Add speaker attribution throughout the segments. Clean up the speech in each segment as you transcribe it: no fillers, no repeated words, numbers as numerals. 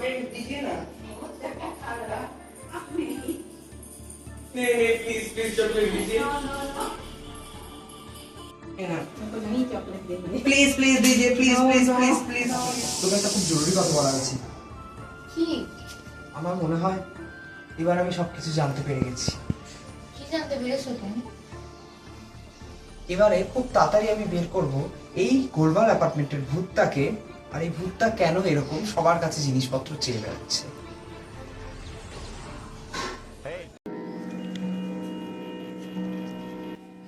Speaker 1: Chocolate दीजिए ना। नहीं नहीं प्लीज प्लीज चॉकलेट दीजिए। प्लीज प्लीज दीजिए प्लीज प्लीज प्लीज प्लीज।
Speaker 2: তোকে একটা খুব জরুরি কথা বলার আছে।
Speaker 3: কি?
Speaker 2: আমার মনে হয় এবার আমি সবকিছু জানতে পেরে গেছি।
Speaker 3: কি জানতে পেরেছো তুমি?
Speaker 2: এবারে খুব তাড়াতাড়ি আমি বের করব এই গোলমাল অ্যাপার্টমেন্টের ভূতটাকে, আর এই ভূতটা কেন এরকম সবার কাছে জিনিসপত্র চেয়ে বেড়াচ্ছে।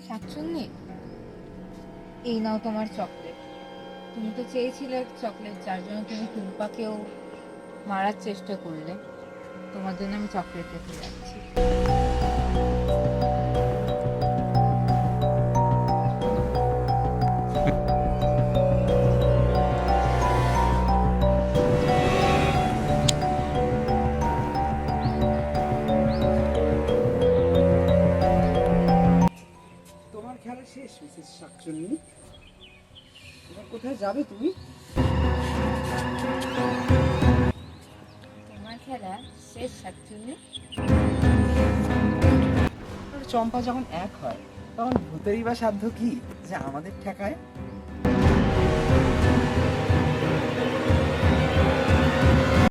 Speaker 3: শাকচুন্নি, এই নাও তোমার চকলেট। তুমি তো চেয়েছিলে চকলেট, যার জন্য তুমি টুম্পাকেও মারার চেষ্টা করলে। তোমার জন্য আমি চকলেট রেখে যাচ্ছি।
Speaker 2: তোমার খেলা শেষ মিসেস শাকচুন্নি, এবার কোথায় যাবে তুমি?
Speaker 3: তোমার খেলা শেষ শাকচুন্নি।
Speaker 2: চম্পা যখন এক হয় তখন ভূতেরই বা সাধ্য কি যে আমাদের ঠেকায়?